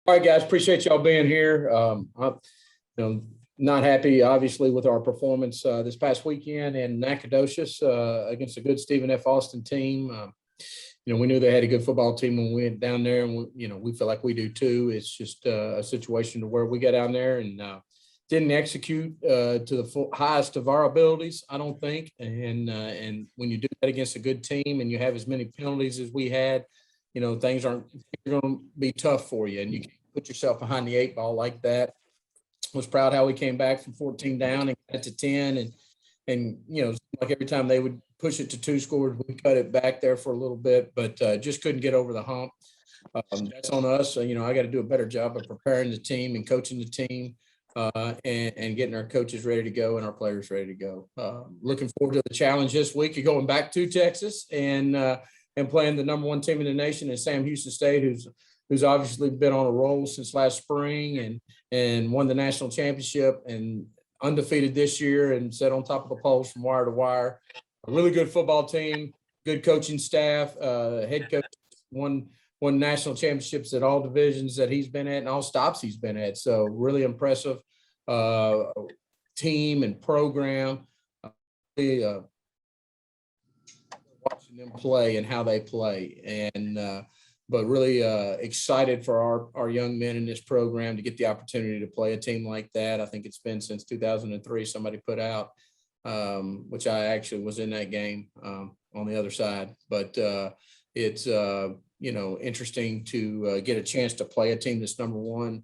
All right, guys, appreciate y'all being here. I'm not happy, obviously, with our performance this past weekend in Nacogdoches against a good Stephen F. Austin team. We knew they had a good football team when we went down there, and we feel like we do too. It's just a situation to where we got down there and didn't execute to the highest of our abilities, I don't think. And when you do that against a good team and you have as many penalties as we had, things aren't going to be tough for you, and you can't put yourself behind the 8 ball like that. Was proud how we came back from 14 down and got to 10, and like every time they would push it to 2 scores, we cut it back there for a little bit, but just couldn't get over the hump. That's on us. I got to do a better job of preparing the team and coaching the team and getting our coaches ready to go and our players ready to go. Looking forward to the challenge this week of going back to Texas and playing the number 1 team in the nation in Sam Houston State, who's obviously been on a roll since last spring and won the national championship and undefeated this year and sat on top of the polls from wire to wire. A really good football team, good coaching staff, head coach won national championships at all divisions that he's been at and all stops he's been at. So really impressive team and program. Watching them play and how they play, and but really excited for our young men in this program to get the opportunity to play a team like that. I think it's been since 2003 somebody put out, which I actually was in that game on the other side. But it's interesting to get a chance to play a team that's number 1.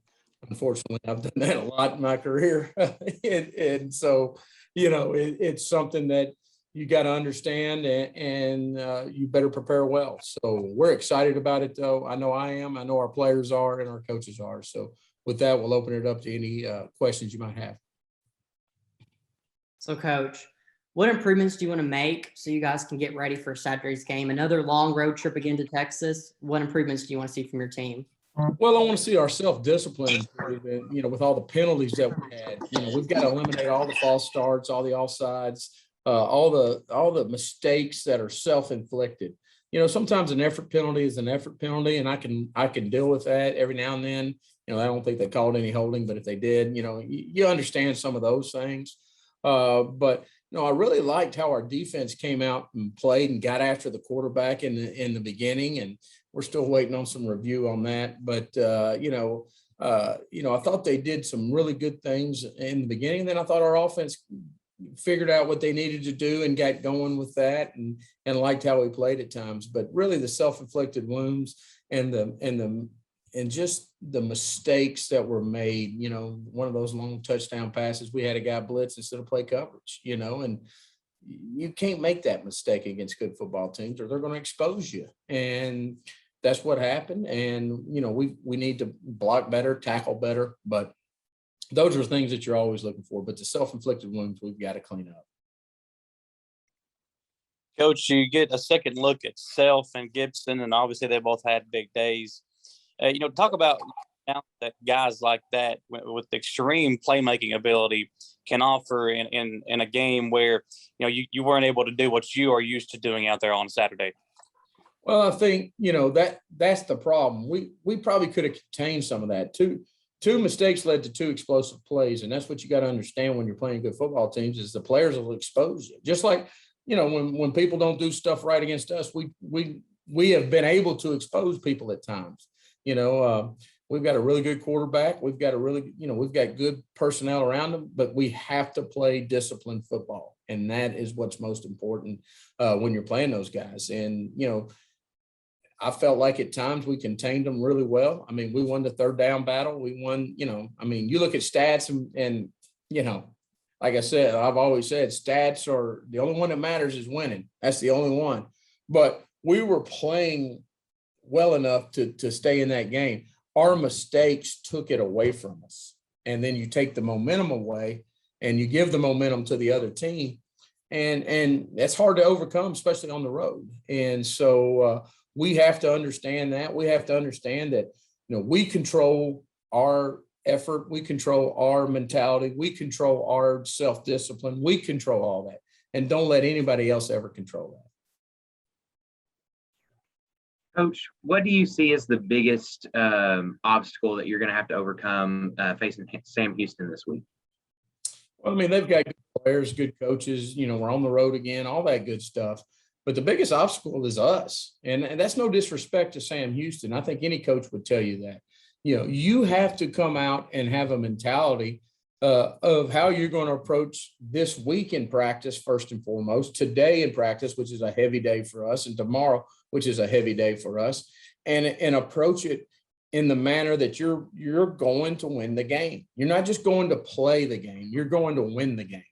Unfortunately, I've done that a lot in my career, and so it's something that you got to understand, and you better prepare well. So we're excited about it, though. I know I am. I know our players are, and our coaches are. So with that, we'll open it up to any questions you might have. So, Coach, what improvements do you want to make so you guys can get ready for Saturday's game? Another long road trip again to Texas. What improvements do you want to see from your team? Well, I want to see our self-discipline improvement, with all the penalties that we had. We've got to eliminate all the false starts, all the offsides, all the mistakes that are self-inflicted. Sometimes an effort penalty is an effort penalty, and I can deal with that every now and then. I don't think they called any holding, but if they did, you understand some of those things. But I really liked how our defense came out and played and got after the quarterback in the beginning, and we're still waiting on some review on that. But I thought they did some really good things in the beginning. Then I thought our offense figured out what they needed to do and got going with that, and liked how we played at times. But really, the self-inflicted wounds and just the mistakes that were made. One of those long touchdown passes, we had a guy blitz instead of play coverage. And you can't make that mistake against good football teams, or they're going to expose you. And that's what happened. And we need to block better, tackle better, but those are things that you're always looking for. But the self-inflicted wounds, we've got to clean up. Coach, you get a second look at Self and Gibson, and obviously they both had big days. Talk about that guys like that with extreme playmaking ability can offer in a game where you weren't able to do what you are used to doing out there on Saturday. Well, I think that's the problem. We probably could have contained some of that. Two mistakes led to 2 explosive plays, and that's what you got to understand when you're playing good football teams is the players will expose you. Just like when people don't do stuff right against us, we have been able to expose people at times. We've got a really good quarterback. We've got we've got good personnel around them, but we have to play disciplined football. And that is what's most important when you're playing those guys. And, I felt like at times we contained them really well. I mean, we won the 3rd down battle. We won, you look at stats and like I said, I've always said stats are the only one that matters is winning. That's the only one. But we were playing well enough to stay in that game. Our mistakes took it away from us. And then you take the momentum away and you give the momentum to the other team. And that's hard to overcome, especially on the road. And so we have to understand that. We have to understand that, we control our effort. We control our mentality. We control our self-discipline. We control all that. And don't let anybody else ever control that. Coach, what do you see as the biggest obstacle that you're going to have to overcome facing Sam Houston this week? Well, I mean, they've got good players, good coaches, we're on the road again, all that good stuff. But the biggest obstacle is us. And that's no disrespect to Sam Houston. I think any coach would tell you that. You have to come out and have a mentality of how you're going to approach this week in practice, first and foremost, today in practice, which is a heavy day for us, and tomorrow, which is a heavy day for us, and approach it in the manner that you're going to win the game. You're not just going to play the game, you're going to win the game.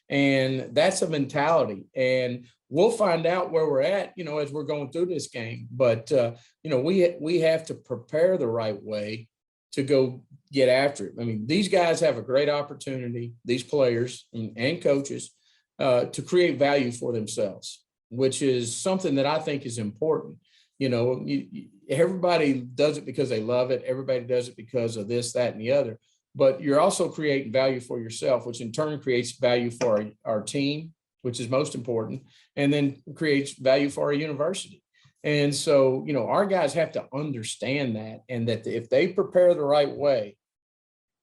And that's a mentality. And we'll find out where we're at, as we're going through this game. But, we have to prepare the right way to go get after it. I mean, these guys have a great opportunity, these players and coaches, to create value for themselves, which is something that I think is important. Everybody does it because they love it. Everybody does it because of this, that, and the other. But you're also creating value for yourself, which in turn creates value for our team, which is most important, and then creates value for our university. And so, our guys have to understand that, and that if they prepare the right way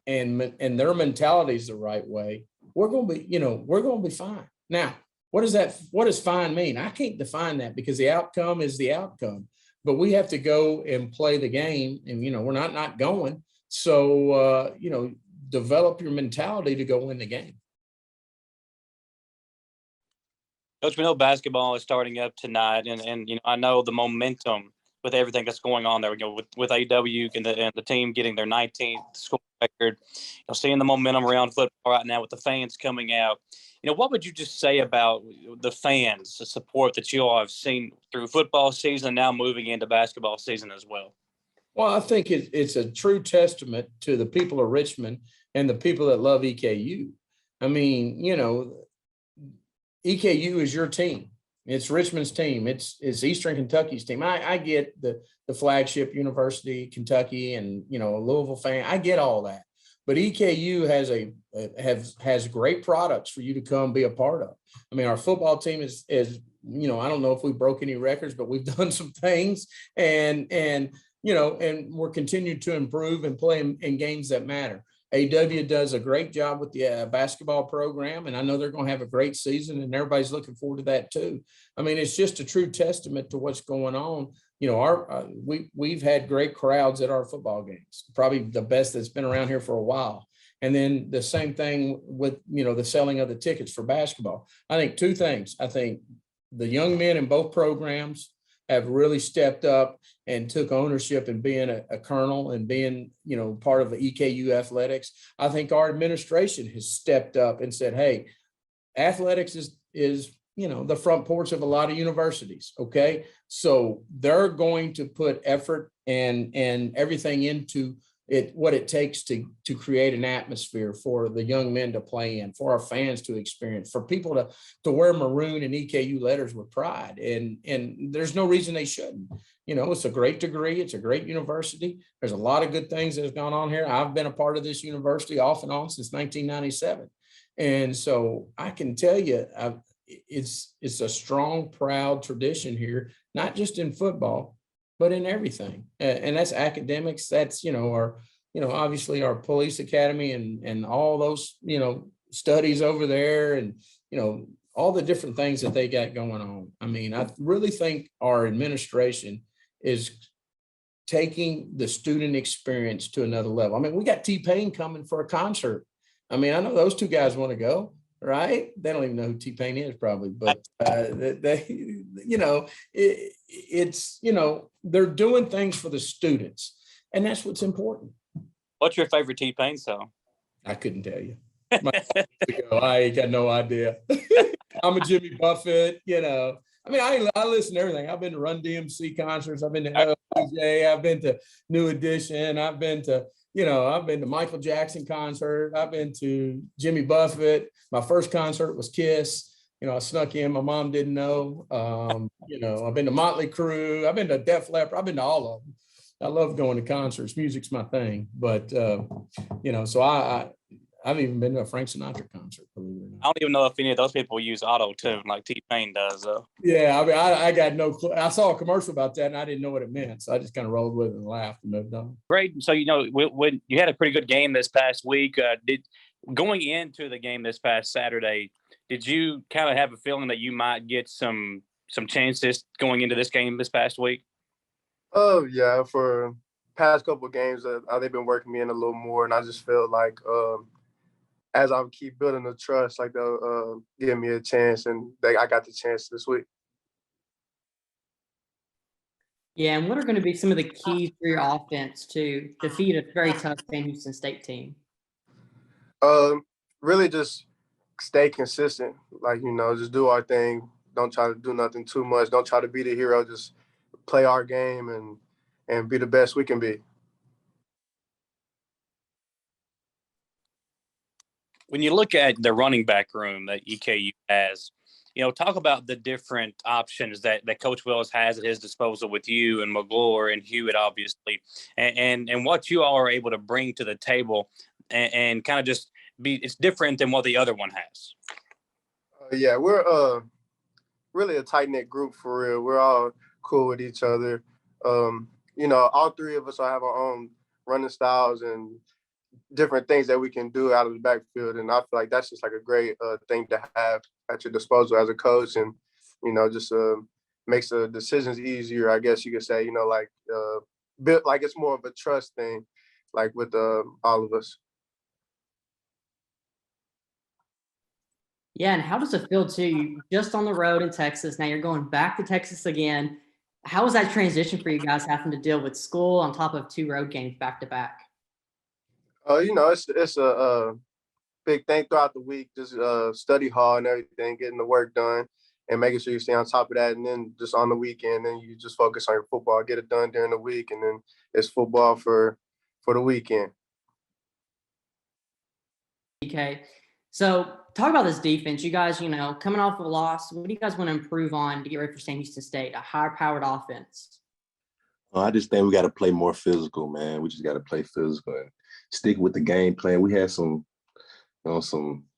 and their mentality is the right way, we're going to be fine. Now, what does fine mean? I can't define that, because the outcome is the outcome, but we have to go and play the game, and, we're not going. So, develop your mentality to go win the game. Coach, we know basketball is starting up tonight, and I know the momentum with everything that's going on there. With AW and the team getting their 19th score record, seeing the momentum around football right now with the fans coming out. What would you just say about the fans, the support that you all have seen through football season and now moving into basketball season as well? Well, I think it's a true testament to the people of Richmond and the people that love EKU. I mean, EKU is your team. It's Richmond's team. It's Eastern Kentucky's team. I get the flagship university, Kentucky, and a Louisville fan. I get all that. But EKU has great products for you to come be a part of. I mean, our football team is I don't know if we broke any records, but we've done some things, and we're continuing to improve and play in games that matter. AW does a great job with the basketball program, and I know they're going to have a great season, and everybody's looking forward to that too. I mean, it's just a true testament to what's going on. We've had great crowds at our football games, probably the best that's been around here for a while. And then the same thing with, the selling of the tickets for basketball. I think two things. I think the young men in both programs have really stepped up and took ownership in being a colonel and being, part of the EKU athletics. I think our administration has stepped up and said, hey, athletics is the front porch of a lot of universities. Okay. So they're going to put effort and everything into it, what it takes to create an atmosphere for the young men to play in, for our fans to experience, for people to wear maroon and EKU letters with pride. And there's no reason they shouldn't. It's a great degree. It's a great university. There's a lot of good things that have gone on here. I've been a part of this university off and on since 1997. And so I can tell you, it's a strong, proud tradition here, not just in football, but in everything. And that's academics. That's, obviously our police academy and all those, studies over there, and, all the different things that they got going on. I mean, I really think our administration is taking the student experience to another level. I mean, we got T-Pain coming for a concert. I mean, I know those two guys want to go, right? They don't even know who T-Pain is probably, but they're doing things for the students, and that's what's important. What's your favorite T-Pain song? I couldn't tell you. I ain't got no idea. I'm a Jimmy Buffett, I mean, I listen to everything. I've been to Run DMC concerts. I've been to LJ. I've been to New Edition. I've been to Michael Jackson concert. I've been to Jimmy Buffett. My first concert was Kiss. I snuck in. My mom didn't know. I've been to Motley Crue. I've been to Def Leppard. I've been to all of them. I love going to concerts. Music's my thing. But, so I've even been to a Frank Sinatra concert, believe it or I not. don't even know if any of those people use auto-tune like T-Pain does, though. Yeah, I mean, I got no clue. I saw a commercial about that, and I didn't know what it meant, so I just kind of rolled with it and laughed and moved on. Great. So, when you had a pretty good game this past week, going into the game this past Saturday, did you kind of have a feeling that you might get some chances going into this game this past week? Oh yeah, for past couple of games, they've been working me in a little more, and I just feel like as I keep building the trust, like they'll give me a chance, and I got the chance this week. Yeah, and what are going to be some of the keys for your offense to defeat a very tough Sam Houston State team? Really just stay consistent. Like, just do our thing. Don't try to do nothing too much. Don't try to be the hero. Just play our game and be the best we can be. When you look at the running back room that EKU has, talk about the different options that Coach Willis has at his disposal with you and McGlure and Hewitt, obviously, and what you all are able to bring to the table and kind of just it's different than what the other one has. Yeah, we're really a tight-knit group for real. We're all cool with each other. All three of us all have our own running styles and different things that we can do out of the backfield. And I feel like that's just like a great thing to have at your disposal as a coach, and, just makes the decisions easier, I guess you could say, build, like it's more of a trust thing, like with all of us. Yeah, and how does it feel too? Just on the road in Texas, now you're going back to Texas again. How was that transition for you guys having to deal with school on top of 2 road games back to back? It's a big thing throughout the week, just study hard and everything, getting the work done and making sure you stay on top of that. And then just on the weekend, then you just focus on your football, get it done during the week, and then it's football for the weekend. Okay. So talk about this defense. You guys, coming off of a loss, what do you guys want to improve on to get ready for Sam Houston State, a higher-powered offense? I just think we got to play more physical, man. We just got to play physical and stick with the game plan. We had some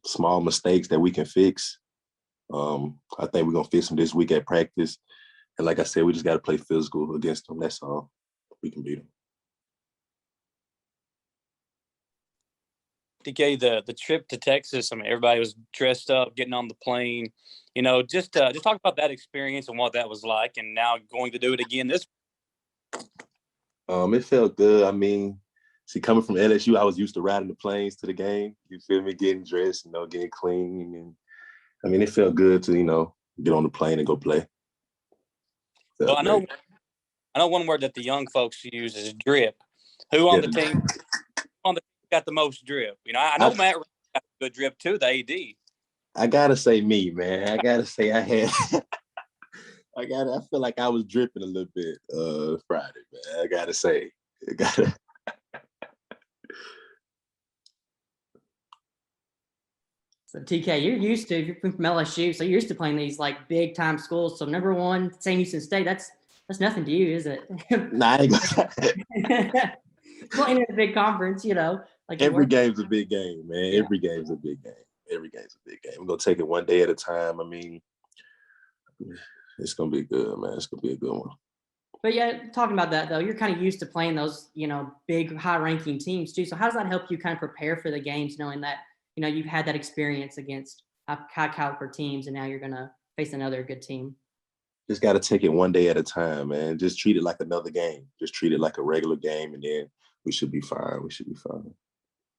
small mistakes that we can fix. I think we're going to fix them this week at practice. And like I said, we just got to play physical against them. That's all. We can beat them. DK, the trip to Texas, I mean, everybody was dressed up, getting on the plane. Just talk about that experience and what that was like, and now going to do it again this. It felt good. I mean, see, coming from LSU, I was used to riding the planes to the game. You feel me? Getting dressed, getting clean, and I mean, it felt good to get on the plane and go play. Well, I know one word that the young folks use is drip. Who on the team got the most drip? I know Matt got a good drip too, the AD. I gotta say me, man. I gotta say I had I feel like I was dripping a little bit Friday, man. I gotta say. So TK, you're used to, if you're from LSU, so you're used to playing these like big time schools. So number one, Sam Houston State, that's nothing to you, is it? Nah, I ain't gonna playing in a big conference, like every game's a big game, man. Yeah. Every game's a big game. Every game's a big game. We're gonna take it one day at a time. I mean, it's gonna be good, man. It's gonna be a good one. But yeah, talking about that though, you're kind of used to playing those, big high-ranking teams too. So how does that help you kind of prepare for the games, knowing that you've had that experience against high-caliber teams, and now you're gonna face another good team? Just got to take it one day at a time, man. Just treat it like another game. Just treat it like a regular game, and then we should be fine. We should be fine.